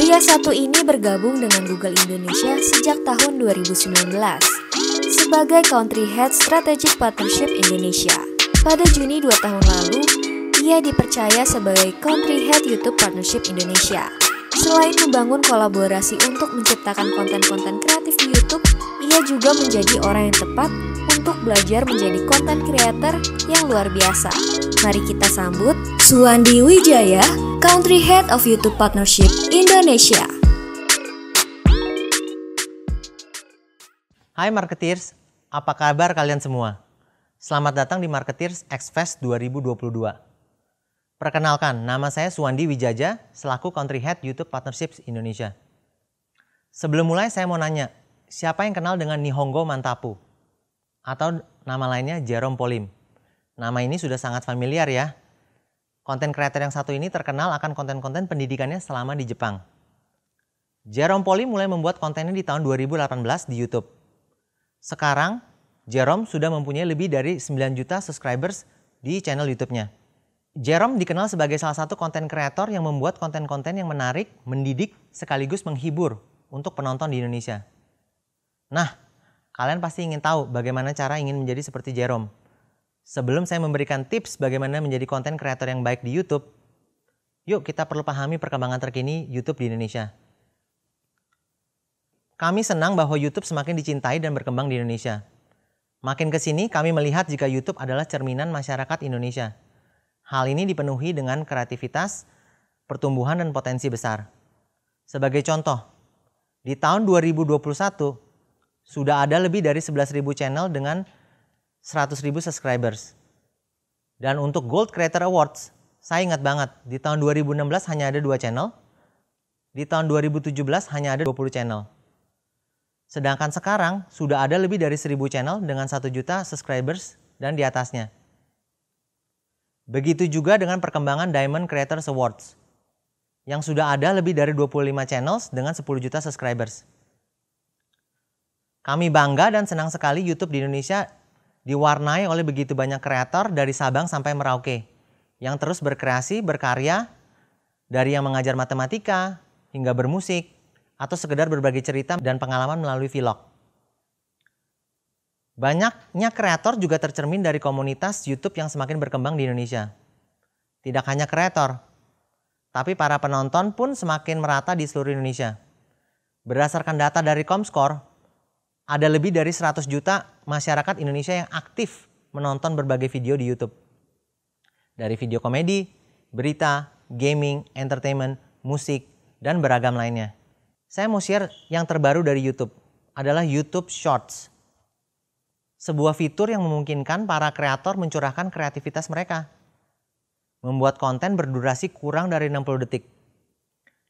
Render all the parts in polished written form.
Pria satu ini bergabung dengan Google Indonesia sejak tahun 2019 sebagai Country Head Strategic Partnership Indonesia. Pada Juni 2 tahun lalu, ia dipercaya sebagai Country Head YouTube Partnership Indonesia. Selain membangun kolaborasi untuk menciptakan konten-konten kreatif di YouTube, ia juga menjadi orang yang tepat untuk belajar menjadi content creator yang luar biasa. Mari kita sambut Suwandi Wijaya, Country Head of YouTube Partnership Indonesia. Hai Marketeers, apa kabar kalian semua? Selamat datang di Marketeers X-Fest 2022. Perkenalkan, nama saya Suwandi Wijaya, selaku Country Head YouTube Partnerships Indonesia. Sebelum mulai saya mau nanya, siapa yang kenal dengan Nihongo Mantapu? Atau nama lainnya Jerome Polim. Nama ini sudah sangat familiar ya. Konten creator yang satu ini terkenal akan konten-konten pendidikannya selama di Jepang. Jerome Polim mulai membuat kontennya di tahun 2018 di YouTube. Sekarang, Jerome sudah mempunyai lebih dari 9 juta subscribers di channel YouTube-nya. Jerome dikenal sebagai salah satu konten kreator yang membuat konten-konten yang menarik, mendidik, sekaligus menghibur untuk penonton di Indonesia. Nah, kalian pasti ingin tahu bagaimana cara ingin menjadi seperti Jerome. Sebelum saya memberikan tips bagaimana menjadi konten kreator yang baik di YouTube, yuk kita perlu pahami perkembangan terkini YouTube di Indonesia. Kami senang bahwa YouTube semakin dicintai dan berkembang di Indonesia. Makin ke sini kami melihat jika YouTube adalah cerminan masyarakat Indonesia. Hal ini dipenuhi dengan kreativitas, pertumbuhan, dan potensi besar. Sebagai contoh, di tahun 2021 sudah ada lebih dari 11.000 channel dengan 100.000 subscribers. Dan untuk Gold Creator Awards, saya ingat banget, di tahun 2016 hanya ada 2 channel, di tahun 2017 hanya ada 20 channel. Sedangkan sekarang sudah ada lebih dari 1.000 channel dengan 1 juta subscribers dan di atasnya. Begitu juga dengan perkembangan Diamond Creators Awards, yang sudah ada lebih dari 25 channels dengan 10 juta subscribers. Kami bangga dan senang sekali YouTube di Indonesia diwarnai oleh begitu banyak kreator dari Sabang sampai Merauke, yang terus berkreasi, berkarya, dari yang mengajar matematika, hingga bermusik, atau sekedar berbagi cerita dan pengalaman melalui vlog. Banyaknya kreator juga tercermin dari komunitas YouTube yang semakin berkembang di Indonesia. Tidak hanya kreator, tapi para penonton pun semakin merata di seluruh Indonesia. Berdasarkan data dari Comscore, ada lebih dari 100 juta masyarakat Indonesia yang aktif menonton berbagai video di YouTube. Dari video komedi, berita, gaming, entertainment, musik, dan beragam lainnya. Saya mau share yang terbaru dari YouTube, adalah YouTube Shorts. Sebuah fitur yang memungkinkan para kreator mencurahkan kreativitas mereka. Membuat konten berdurasi kurang dari 60 detik.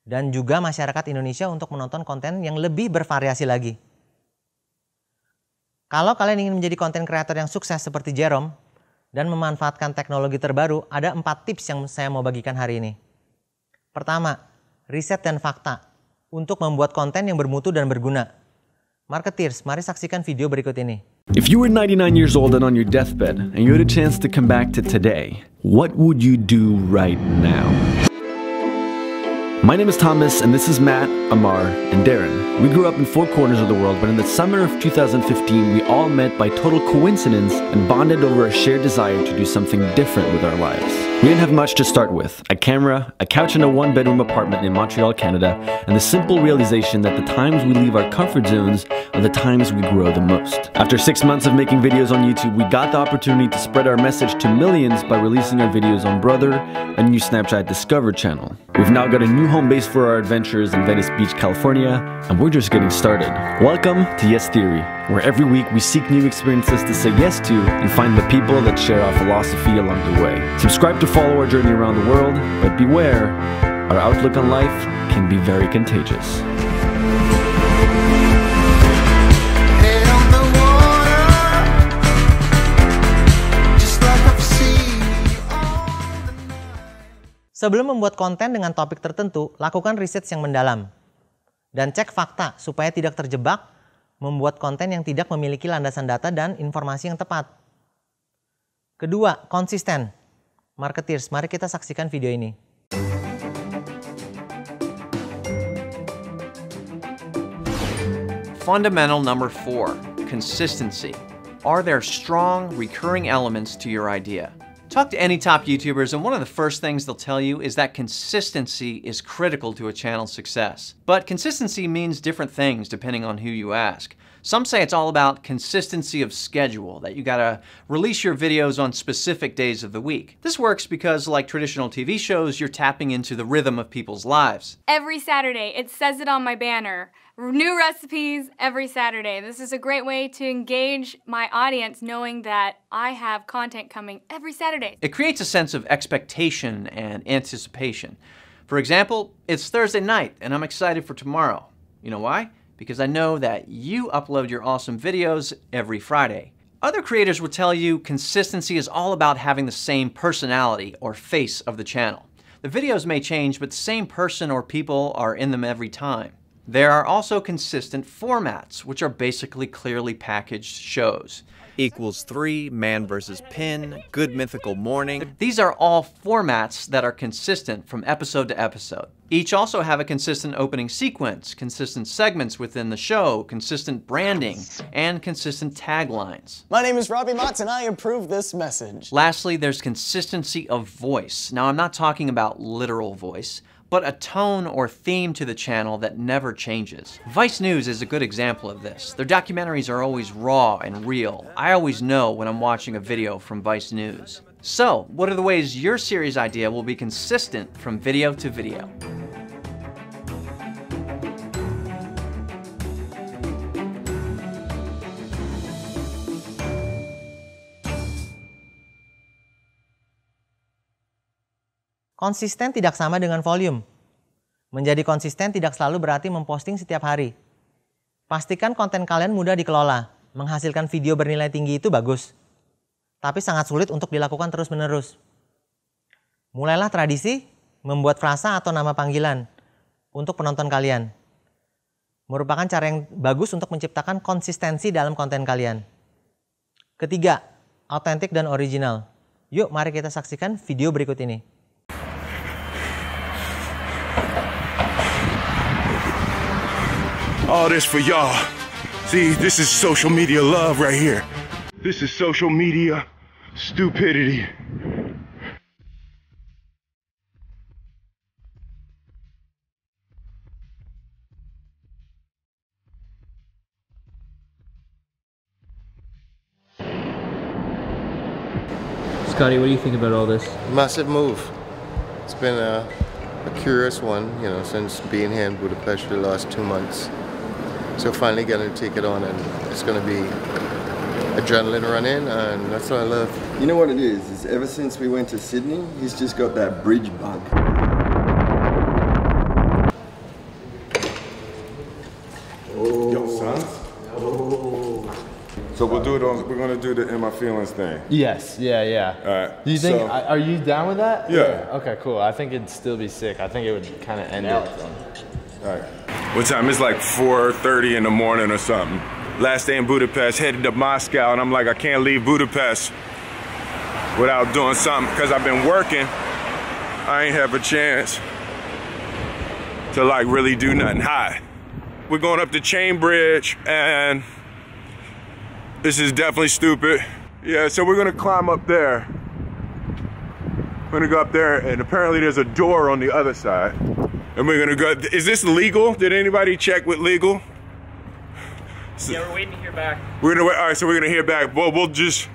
Dan juga masyarakat Indonesia untuk menonton konten yang lebih bervariasi lagi. Kalau kalian ingin menjadi konten kreator yang sukses seperti Jerome dan memanfaatkan teknologi terbaru, ada 4 tips yang saya mau bagikan hari ini. Pertama, riset dan fakta untuk membuat konten yang bermutu dan berguna. Marketeers, mari saksikan video berikut ini. If you were 99 years old and on your deathbed and you had a chance to come back to today, what would you do right now? My name is Thomas, and this is Matt, Amar, and Darren. We grew up in 4 corners of the world, but in the summer of 2015, we all met by total coincidence and bonded over a shared desire to do something different with our lives. We didn't have much to start with: a camera, a couch in a 1-bedroom apartment in Montreal, Canada, and the simple realization that the times we leave our comfort zones are the times we grow the most. After 6 months of making videos on YouTube, we got the opportunity to spread our message to millions by releasing our videos on Brother, a new Snapchat Discover channel. We've now got a new home base for our adventures in Venice Beach, California, and we're just getting started. Welcome to Yes Theory, where every week we seek new experiences to say yes to and find the people that share our philosophy along the way. Subscribe to follow our journey around the world, but beware, our outlook on life can be very contagious. Sebelum membuat konten dengan topik tertentu, lakukan riset yang mendalam. Dan cek fakta supaya tidak terjebak membuat konten yang tidak memiliki landasan data dan informasi yang tepat. Kedua, konsisten. Marketeers, mari kita saksikan video ini. Fundamental number 4, consistency. Are there strong, recurring elements to your idea? Talk to any top YouTubers, and one of the first things they'll tell you is that consistency is critical to a channel's success. But consistency means different things depending on who you ask. Some say it's all about consistency of schedule, that you gotta release your videos on specific days of the week. This works because, like traditional TV shows, you're tapping into the rhythm of people's lives. Every Saturday, it says it on my banner. New recipes every Saturday. This is a great way to engage my audience knowing that I have content coming every Saturday. It creates a sense of expectation and anticipation. For example, it's Thursday night and I'm excited for tomorrow. You know why? Because I know that you upload your awesome videos every Friday. Other creators will tell you consistency is all about having the same personality or face of the channel. The videos may change, but the same person or people are in them every time. There are also consistent formats, which are basically clearly packaged shows. Equals 3, Man vs. Pin, Good Mythical Morning. These are all formats that are consistent from episode to episode. Each also have a consistent opening sequence, consistent segments within the show, consistent branding, and consistent taglines. My name is Robbie Motts and I approve this message. Lastly, there's consistency of voice. Now, I'm not talking about literal voice, but a tone or theme to the channel that never changes. Vice News is a good example of this. Their documentaries are always raw and real. I always know when I'm watching a video from Vice News. So, what are the ways your series idea will be consistent from video to video? Konsisten tidak sama dengan volume. Menjadi konsisten tidak selalu berarti memposting setiap hari. Pastikan konten kalian mudah dikelola. Menghasilkan video bernilai tinggi itu bagus. Tapi sangat sulit untuk dilakukan terus-menerus. Mulailah tradisi membuat frasa atau nama panggilan untuk penonton kalian. Merupakan cara yang bagus untuk menciptakan konsistensi dalam konten kalian. Ketiga, autentik dan original. Yuk mari kita saksikan video berikut ini. All this for y'all. See, this is social media love right here. This is social media stupidity. Scotty, what do you think about all this? Massive move. It's been a curious one, you know, since being here in Budapest for the last 2 months. So finally getting to take it on, and it's going to be adrenaline running, and that's what I love. You know what it is ever since we went to Sydney, he's just got that bridge bug. Yo, sons. So we're gonna do the In My Feelings thing. Yes, yeah. All right. Do you think, so, are you down with that? Yeah. Okay, cool. I think it'd still be sick. I think it would kind of end it. All right. What time? It's like 4:30 in the morning or something. Last day in Budapest, headed to Moscow, and I'm like, I can't leave Budapest without doing something, because I've been working. I ain't have a chance to like really do nothing. Hi. We're going up the Chain Bridge, and this is definitely stupid. Yeah, so we're gonna climb up there. We're gonna go up there, and apparently there's a door on the other side. And we're gonna go, is this legal? Did anybody check with legal? Yeah, we're waiting to hear back. We're gonna wait, all right, so we're gonna hear back. Well, we'll just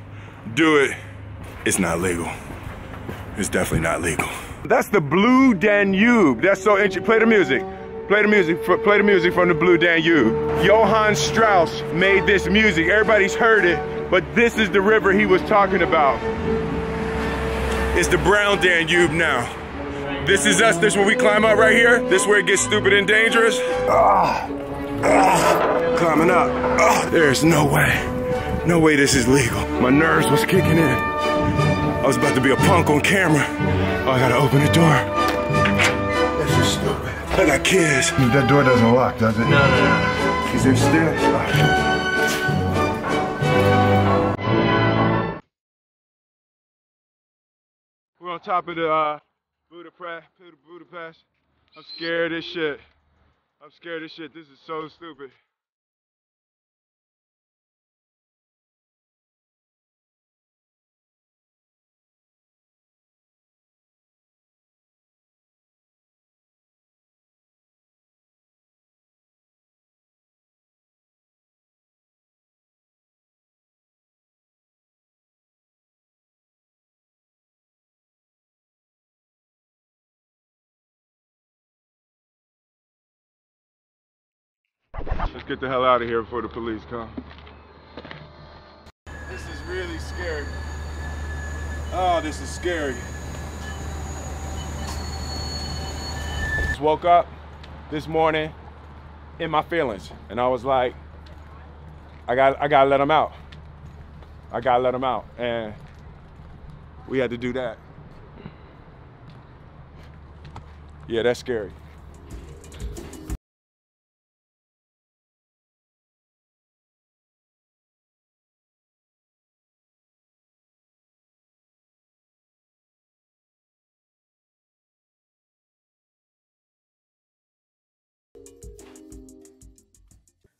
do it. It's not legal. It's definitely not legal. That's the Blue Danube. That's so interesting. Play the music. Play the music. Play the music from the Blue Danube. Johann Strauss made this music. Everybody's heard it, but this is the river he was talking about. It's the Brown Danube now. This is us. This is where we climb up right here. This is where it gets stupid and dangerous. Climbing up. There's no way this is legal. My nerves was kicking in. I was about to be a punk on camera. Oh, I gotta open the door. This is stupid. I got kids. That door doesn't lock, does it? No. Is there still? We're on top of the Budapest. I'm scared of this shit. This is so stupid. Let's get the hell out of here before the police come. This is really scary. Oh, this is scary. Just woke up this morning in my feelings, and I was like, I gotta let him out. I gotta let him out, and we had to do that. Yeah, that's scary.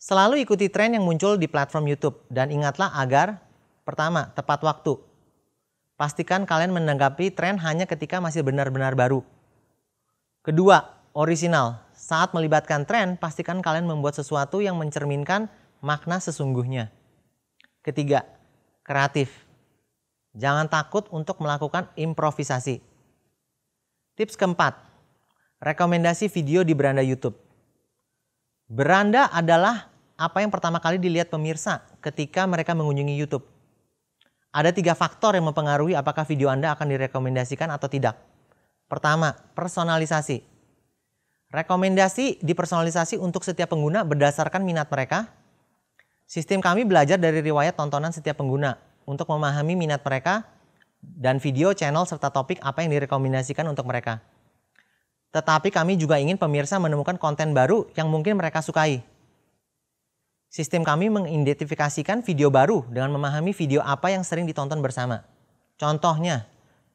Selalu ikuti tren yang muncul di platform YouTube dan ingatlah agar pertama, tepat waktu. Pastikan kalian menanggapi tren hanya ketika masih benar-benar baru. Kedua, orisinal. Saat melibatkan tren, pastikan kalian membuat sesuatu yang mencerminkan makna sesungguhnya. Ketiga, kreatif. Jangan takut untuk melakukan improvisasi. Tips keempat, rekomendasi video di beranda YouTube. Beranda adalah apa yang pertama kali dilihat pemirsa ketika mereka mengunjungi YouTube. Ada 3 faktor yang mempengaruhi apakah video Anda akan direkomendasikan atau tidak. Pertama, personalisasi. Rekomendasi dipersonalisasi untuk setiap pengguna berdasarkan minat mereka. Sistem kami belajar dari riwayat tontonan setiap pengguna untuk memahami minat mereka dan video, channel, serta topik apa yang direkomendasikan untuk mereka. Tetapi kami juga ingin pemirsa menemukan konten baru yang mungkin mereka sukai. Sistem kami mengidentifikasikan video baru dengan memahami video apa yang sering ditonton bersama. Contohnya,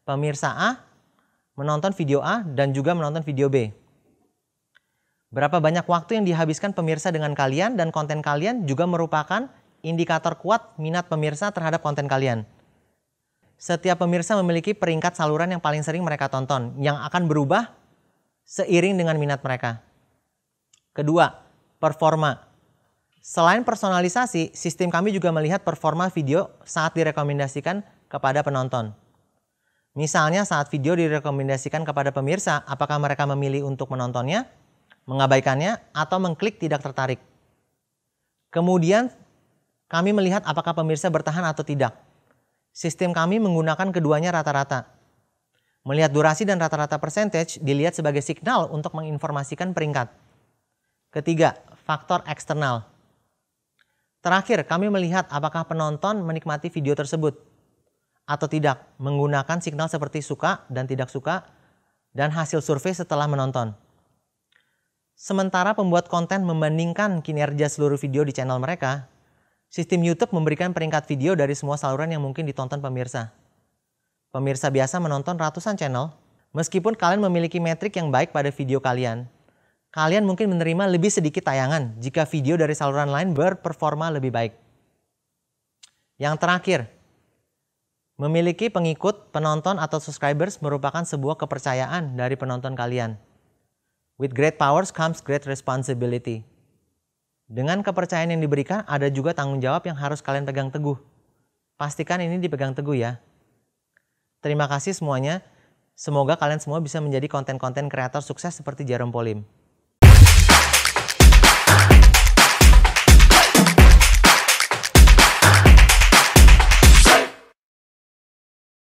pemirsa A menonton video A dan juga menonton video B. Berapa banyak waktu yang dihabiskan pemirsa dengan kalian dan konten kalian juga merupakan indikator kuat minat pemirsa terhadap konten kalian. Setiap pemirsa memiliki peringkat saluran yang paling sering mereka tonton, yang akan berubah seiring dengan minat mereka. Kedua, performa. Selain personalisasi, sistem kami juga melihat performa video saat direkomendasikan kepada penonton. Misalnya saat video direkomendasikan kepada pemirsa, apakah mereka memilih untuk menontonnya, mengabaikannya, atau mengklik tidak tertarik. Kemudian kami melihat apakah pemirsa bertahan atau tidak. Sistem kami menggunakan keduanya rata-rata. Melihat durasi dan rata-rata percentage dilihat sebagai signal untuk menginformasikan peringkat. Ketiga, faktor eksternal. Terakhir, kami melihat apakah penonton menikmati video tersebut atau tidak menggunakan signal seperti suka dan tidak suka dan hasil survei setelah menonton. Sementara pembuat konten membandingkan kinerja seluruh video di channel mereka, sistem YouTube memberikan peringkat video dari semua saluran yang mungkin ditonton pemirsa. Pemirsa biasa menonton ratusan channel, meskipun kalian memiliki metrik yang baik pada video kalian. Kalian mungkin menerima lebih sedikit tayangan jika video dari saluran lain berperforma lebih baik. Yang terakhir, memiliki pengikut, penonton, atau subscribers merupakan sebuah kepercayaan dari penonton kalian. With great powers comes great responsibility. Dengan kepercayaan yang diberikan, ada juga tanggung jawab yang harus kalian pegang teguh. Pastikan ini dipegang teguh ya. Terima kasih semuanya. Semoga kalian semua bisa menjadi konten-konten kreator sukses seperti Jerome Polim.